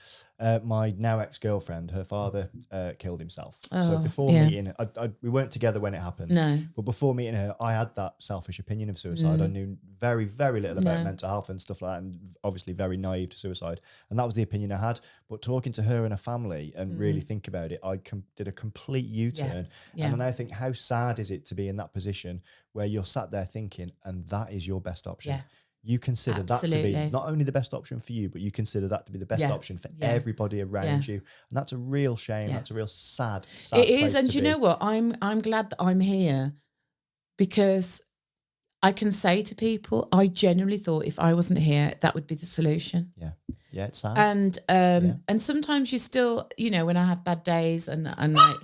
My now ex-girlfriend, her father killed himself. So before meeting her, we weren't together when it happened. No. But before meeting her, I had that selfish opinion of suicide. I knew very, very little about mental health and stuff like that, and obviously very naive to suicide. And that was the opinion I had. But talking to her and her family and really think about it, I did a complete U-turn. Yeah. And I think, how sad is it to be in that position where you're sat there thinking, and that is your best option. Yeah. You consider that to be not only the best option for you, but you consider that to be the best option for everybody around you. And that's a real shame. That's a real sad it is. And you know what? I'm glad that I'm here, because I can say to people, I genuinely thought if I wasn't here, that would be the solution. Yeah. Yeah, it's sad. And sometimes you still, when I have bad days and like...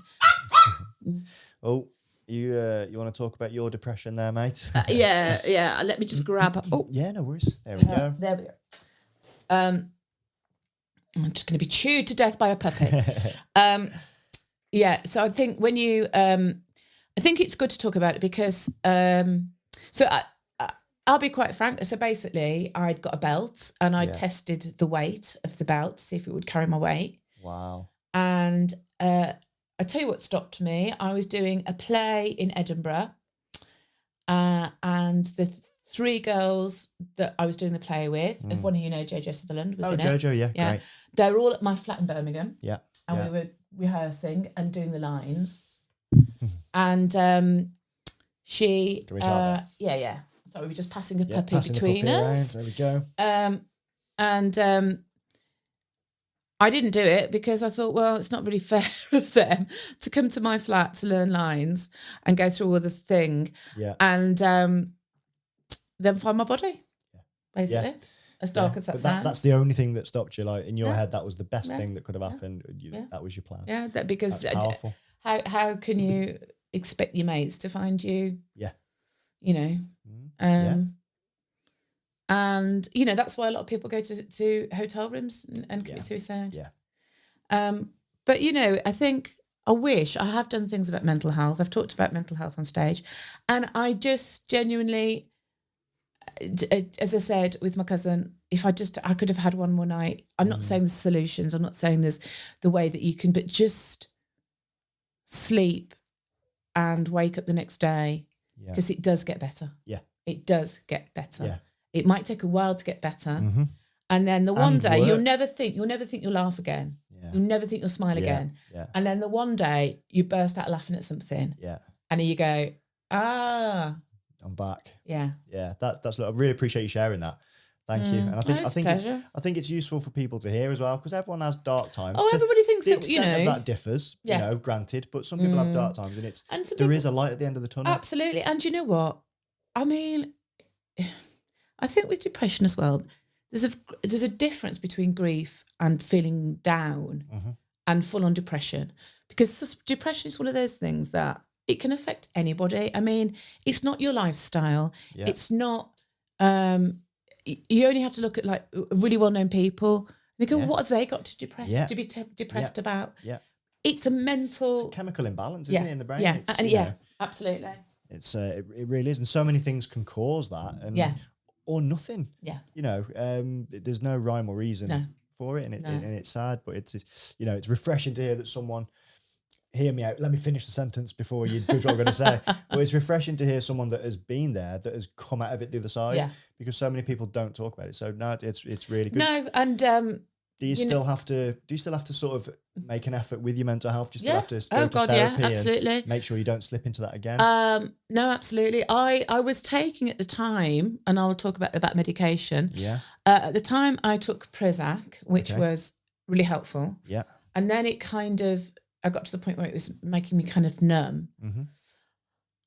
Oh, you want to talk about your depression there, mate? Yeah. Let me just grab... Oh, yeah, no worries. There we go. There we go. I'm just going to be chewed to death by a puppy. So I think when you... I think it's good to talk about it, because... I'll be quite frank. So basically, I'd got a belt, and I tested the weight of the belt to see if it would carry my weight. Wow. And I tell you what stopped me. I was doing a play in Edinburgh, and the 3 girls that I was doing the play with, if one of you know Jojo Sutherland was in Jojo, it. Yeah, great. They were all at my flat in Birmingham. Yeah. And we were rehearsing and doing the lines. And she... Yeah. So we were just passing a puppy between us. There we go. And I didn't do it because I thought, well, it's not really fair of them to come to my flat to learn lines and go through all this thing. Yeah. And then find my body, basically. Yeah. As dark as that sounds. That's the only thing that stopped you. Like in your head, that was the best thing that could have happened. That was your plan. Yeah, because that's powerful. How can you expect your mates to find you? Yeah. And that's why a lot of people go to hotel rooms and commit suicide. Yeah. But I think I have done things about mental health. I've talked about mental health on stage, and I just genuinely, as I said with my cousin, if I could have had one more night. I'm not saying there's solutions. I'm not saying there's the way that you can, but just sleep and wake up the next day, because it does get better. Yeah. It does get better. Yeah. It might take a while to get better. Mm-hmm. And then the one day work. you'll never think you'll laugh again. Yeah. You'll never think you'll smile again. Yeah. And then the one day you burst out laughing at something. Yeah. And then you go, I'm back. Yeah. Yeah. That's. I really appreciate you sharing that. Thank you. And I think it's useful for people to hear as well, because everyone has dark times. Oh, everybody thinks that, that differs. You know, granted, but some people have dark times, and there is a light at the end of the tunnel. Absolutely. And you know what? I mean, I think with depression as well, there's a difference between grief and feeling down and full on depression, because depression is one of those things that it can affect anybody. I mean, it's not your lifestyle. Yeah. It's not. You only have to look at like really well-known people. They go, what have they got to be depressed about? Yeah, it's a mental, it's a chemical imbalance, isn't it, in the brain? Yeah, absolutely. It really is, and so many things can cause that, and or nothing. Yeah, there's no rhyme or reason for it, and it's sad, but it's refreshing to hear that someone. Hear me out. Let me finish the sentence before you judge what I'm going to say. But it's refreshing to hear someone that has been there, that has come out of it the other side, because so many people don't talk about it. So no, it's really good. No, and do you still have to sort of make an effort with your mental health? Do you still have to go to therapy absolutely. And make sure you don't slip into that again? No, absolutely. I was taking at the time, and I'll talk about medication. Yeah. At the time, I took Prozac, which was really helpful. Yeah. And then I got to the point where it was making me kind of numb. Mm-hmm.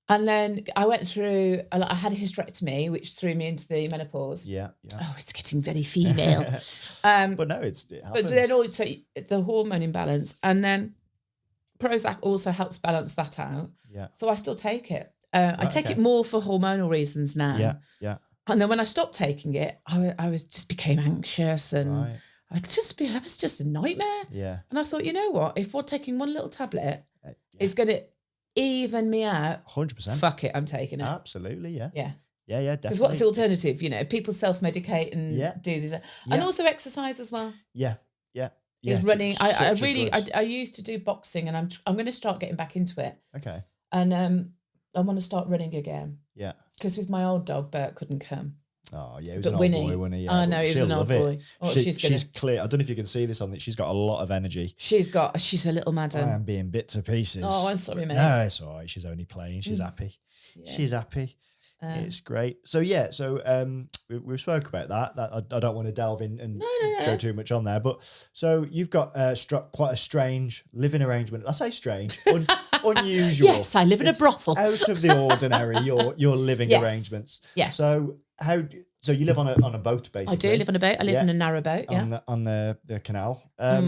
And then I went through, I had a hysterectomy, which threw me into the menopause. Yeah. Oh, it's getting very female. But no, it happens. But then also the hormone imbalance. And then Prozac also helps balance that out. Yeah. So I still take it. I take it more for hormonal reasons now. Yeah, yeah. And then when I stopped taking it, I just became anxious and... Right. It was just a nightmare. Yeah. And I thought, you know what? If we're taking one little tablet, it's going to even me out. 100%. Fuck it, I'm taking it. Absolutely, yeah. Yeah. Yeah, definitely. Because what's the alternative? People self-medicate and do this. And also exercise as well. Yeah. Running. I used to do boxing, and I'm going to start getting back into it. Okay. And I want to start running again. Yeah. Because with my old dog, Bert couldn't come. Oh, yeah, he was an old boy, wasn't he? Yeah, I know, he was an old boy. Oh, she's clear. I don't know if you can see this on it. She's got a lot of energy. She's a little madam. I am being bit to pieces. Oh, I'm sorry, mate. No, it's all right. She's only playing. She's happy. Yeah. She's happy. It's great. So, we've spoke about that. I don't want to delve in and go too much on there. But so you've got quite a strange living arrangement. I say strange, unusual. Yes, I live in a brothel. Out of the ordinary, your living arrangements. Yes. So so you live on a boat, basically? I do live on a boat. I live in a narrow boat. Yeah. On the canal. How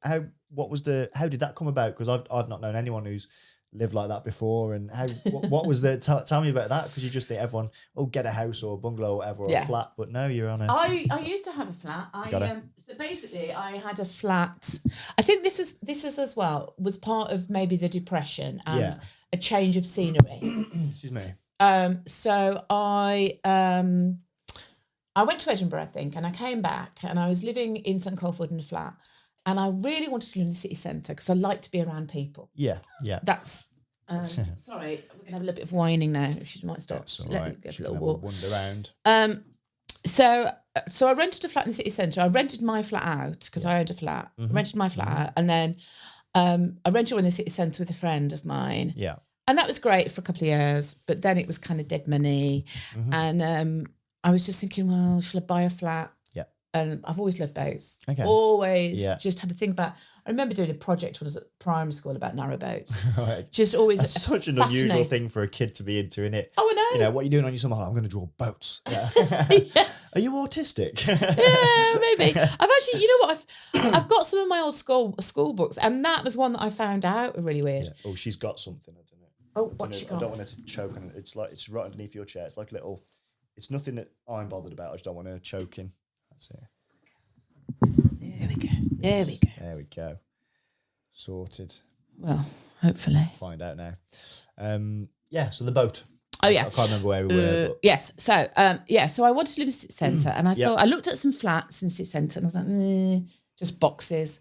did that come about? Because I've not known anyone who's lived like that before. And what was the? Tell me about that, because you just think everyone get a house or a bungalow or whatever, or a flat, but no, you're on a. I used to have a flat. So basically I had a flat. I think this is as well was part of maybe the depression and a change of scenery. Excuse me. So I went to Edinburgh, I think, and I came back, and I was living in St Colford in a flat, and I really wanted to live in the city centre because I like to be around people. Yeah. That's sorry, we're gonna have a little bit of whining now. She might stop. That's all right. Get a little walk. Wander around. So I rented a flat in the city centre. I rented my flat out because I owned a flat. I rented my flat out, and then I rented one in the city centre with a friend of mine. Yeah. And that was great for a couple of years, but then it was kind of dead money. And I was just thinking, well, shall I buy a flat? Yeah. And I've always loved boats. Okay. Always just had to think about. I remember doing a project when I was at primary school about narrow boats. Right. Just always. That's such an unusual thing for a kid to be into, isn't it? Oh, I know. What are you doing on your summer holiday? I'm going to draw boats. Yeah. Are you autistic? Yeah, maybe. I've actually, you know what? I've got some of my old school books, and that was one that I found out really weird. Yeah. Oh, she's got something. I don't know. Oh, what's she got? I don't want her to choke on it. It's right underneath your chair. It's like a little. It's nothing that I'm bothered about. I just don't want her choking. That's it. There we go. There we go. There we go. Sorted. Well, hopefully. Find out now. So the boat. Oh yeah. I can't remember where we were. But. Yes. So so I wanted to live in the city centre, and I thought I looked at some flats in the city centre, and I was like, just boxes.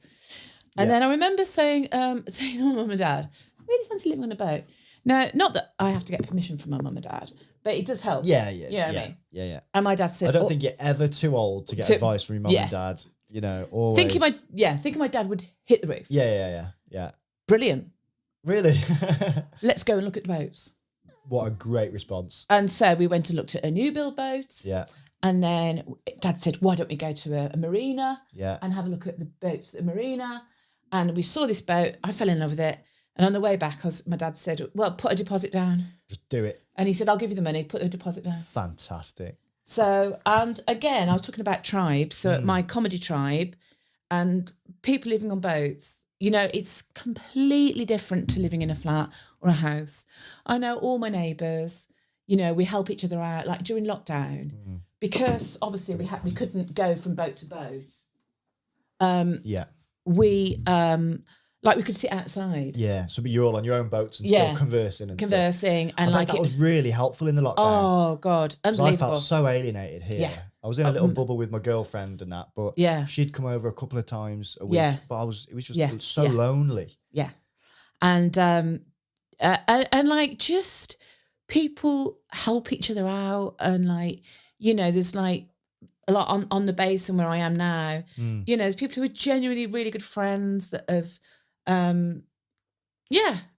And then I remember saying to my mum and dad, I really fancy living on a boat. No, not that I have to get permission from my mum and dad, but it does help. Yeah. You know what I mean? Yeah. And my dad said, I don't think you're ever too old to get advice from your mum and dad. You know, always. Thinking my dad would hit the roof. Yeah. Brilliant. Really? Let's go and look at the boats. What a great response. And so we went and looked at a new build boat. Yeah. And then Dad said, why don't we go to a marina and have a look at the boats at the marina? And we saw this boat. I fell in love with it. And on the way back, my dad said, well, put a deposit down. Just do it. And he said, I'll give you the money, put the deposit down. Fantastic. So, and again, I was talking about tribes. So at my comedy tribe and people living on boats, you know, it's completely different to living in a flat or a house. I know all my neighbours, you know, we help each other out, like during lockdown, because obviously we couldn't go from boat to boat. We like we could sit outside. Yeah, so you're all on your own boats and still conversing and conversing, stuff. and like that was really helpful in the lockdown. Oh God, unbelievable! I felt so alienated here. Yeah. I was in a little bubble with my girlfriend and that, but she'd come over a couple of times a week. Yeah. But it was just so lonely. Yeah, and like just people help each other out, and like, you know, there's like a lot on the basin where I am now. You know, there's people who are genuinely really good friends that have,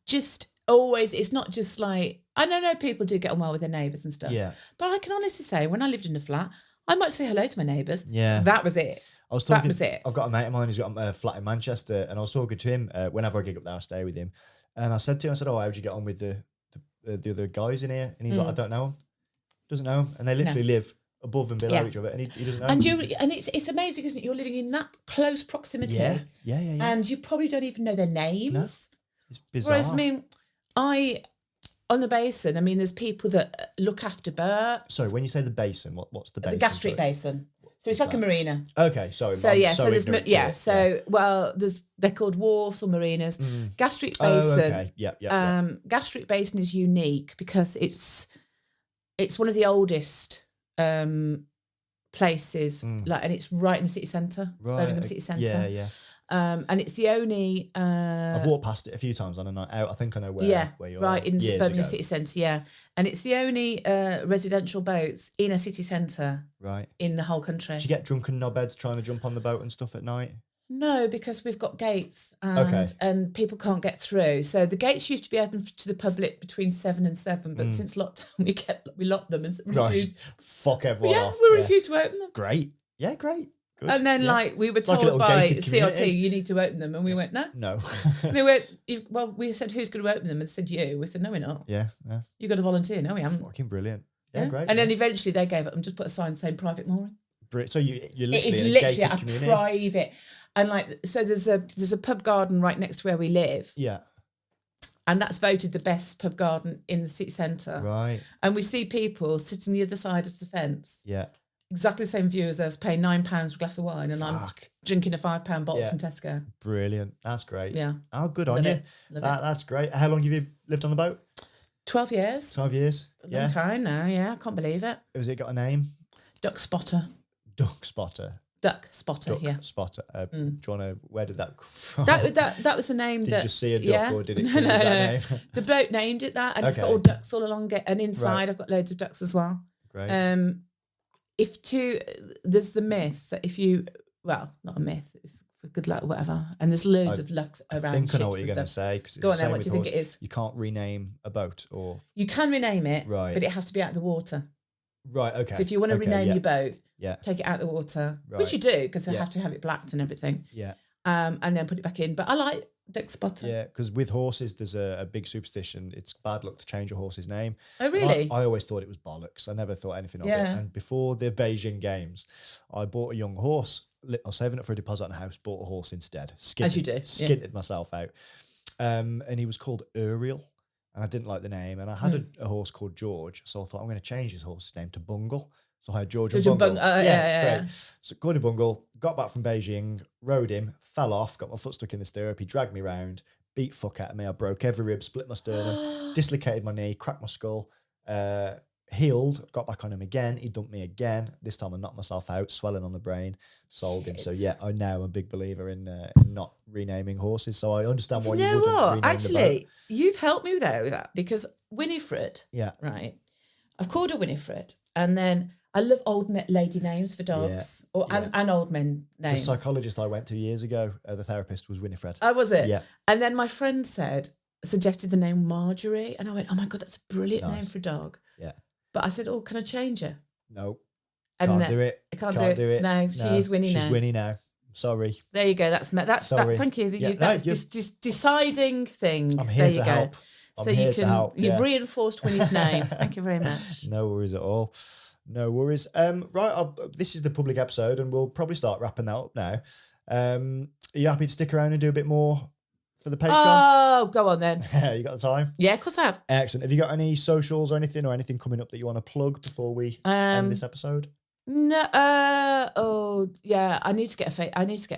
just always. It's not just like, I know people do get on well with their neighbours and stuff. Yeah, but I can honestly say, when I lived in a flat, I might say hello to my neighbours. Yeah, that was it. That was it. I've got a mate of mine who's got a flat in Manchester, and I was talking to him whenever I gig up there, I stay with him, and I said to him, "Oh, how'd you get on with the other guys in here?" And he's like, "I don't know him." Doesn't know him, and they literally live above and below each other, and he doesn't know. And it's amazing, isn't it? You're living in that close proximity. Yeah. And you probably don't even know their names. No, it's bizarre. Whereas, I mean, on the basin, I mean, there's people that look after Bert. Sorry, when you say the basin, what's the basin? The gastric basin. So it's like a marina. Okay, sorry. So they're called wharfs or marinas. Gastric basin. Okay. Yeah. Gastric basin is unique because it's one of the oldest places, and it's right in the city centre, Birmingham city centre. Yeah. And it's the only. I've walked past it a few times on a night out. I think I know where you are. Right in Birmingham city centre. Yeah, and it's the only residential boats in a city centre. Right. In the whole country. Do you get drunken knobheads trying to jump on the boat and stuff at night? No, because we've got gates and people can't get through. So the gates used to be open to the public between 7 and 7, but since lockdown we locked them and refused. Fuck everyone off. We refused to open them. Great. Yeah, great. Good. And then we were told by CRT, you need to open them, and we went, no. And they went, we said, who's going to open them? And they said, you. We said, no, we're not. Yeah. You got to volunteer. No, we haven't. Fucking brilliant. Yeah, great. And then eventually they gave up and just put a sign saying private mooring. So you're literally it is in a literally gated a community. Private. And so there's a pub garden right next to where we live. Yeah. And that's voted the best pub garden in the city centre. Right. And we see people sitting the other side of the fence. Yeah. Exactly the same view as us, paying £9 for a glass of wine, and I'm drinking a £5 bottle from Tesco. Brilliant. That's great. Yeah. Oh, good on you. That's great. How long have you lived on the boat? 12 years. 12 years. A long time now, yeah. I can't believe it. Has it got a name? Duck Spotter. Duck Spotter. Duck Spotter, Duck Spotter. Do you want to, where did that come from? That was the name. Did you just see a duck or did it come that name? The boat named it that, and it's got all ducks all along it, and inside I've got loads of ducks as well. Great. There's the myth that not a myth, it's for good luck or whatever, and there's loads of luck around. I think I know what you're going to say. Go on then, what do you think it is? You can't rename a boat, or you can rename it, right? But it has to be out of the water. Right. Okay. So if you want to rename your boat, take it out of the water, which you do because you have to have it blacked and everything. Yeah. And then put it back in. But I like Duck Spotter. Yeah, because with horses, there's a big superstition. It's bad luck to change a horse's name. Oh, really? I always thought it was bollocks. I never thought anything of it. And before the Beijing Games, I bought a young horse. I was saving up for a deposit on a house, bought a horse instead. As you do. Skinted myself out. And he was called Uriel. And I didn't like the name. And I had a horse called George. So I thought, I'm going to change his horse's name to Bungle. So I had George and Bungle. Yeah. So got to Bungle, got back from Beijing, rode him, fell off, got my foot stuck in the stirrup. He dragged me round, beat fuck out of me. I broke every rib, split my sternum, dislocated my knee, cracked my skull, healed, got back on him again. He dumped me again. This time I knocked myself out, swelling on the brain, sold him. So I now am a big believer in not renaming horses. So I understand why you wouldn't rename the boat. You've helped me with that because Winifred, right? I've called her Winifred, and then I love old lady names for dogs, and old men names. The psychologist I went to years ago, the therapist, was Winifred. Oh, was it? Yeah. And then my friend suggested the name Marjorie, and I went, oh my God, that's a brilliant name for a dog. Yeah. But I said, oh, can I change her? No. And Can't do it. I can't do it. No, she is Winnie now. She's Winnie now. Sorry. There you go. That's thank you. That's just deciding thing. I'm here to help. So you can. You've reinforced Winnie's name. Thank you very much. No worries at all. No worries. Right. This is the public episode, and we'll probably start wrapping that up now. Are you happy to stick around and do a bit more for the Patreon? Oh, go on then. You got the time? Yeah, of course I have. Excellent. Have you got any socials or anything coming up that you want to plug before we end this episode? No. Oh, yeah. I need to get a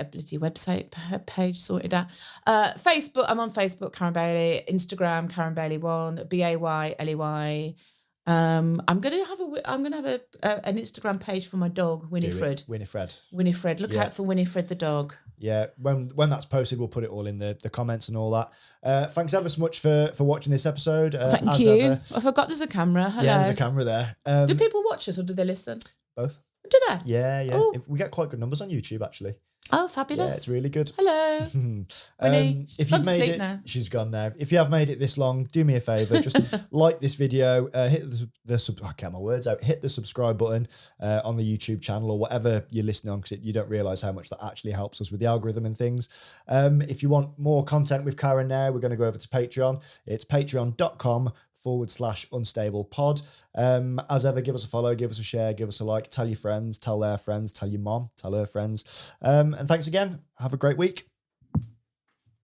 bloody website page sorted out. Facebook. I'm on Facebook, Karen Bayley. Instagram, Karen Bayley 1. Bayley. I'm gonna have an Instagram page for my dog, Winifred. Winifred. Look out for Winifred the dog. Yeah, when that's posted, we'll put it all in the comments and all that. Thanks ever so much for watching this episode. Thank you. I forgot there's a camera. Hello. Yeah, there's a camera there. Do people watch us or do they listen? Both. Do they? Yeah. Oh. We get quite good numbers on YouTube, actually. Oh, fabulous. Yeah, it's really good. Hello. If you've made it, now. She's gone now. If you have made it this long, do me a favour, just like this video, hit I can't my words out, hit the subscribe button on the YouTube channel or whatever you're listening on, because you don't realise how much that actually helps us with the algorithm and things. If you want more content with Karen now, we're going to go over to Patreon. It's patreon.com/unstablepod. As ever, give us a follow, give us a share, give us a like, tell your friends, tell their friends, tell your mom, tell her friends. And thanks again. Have a great week.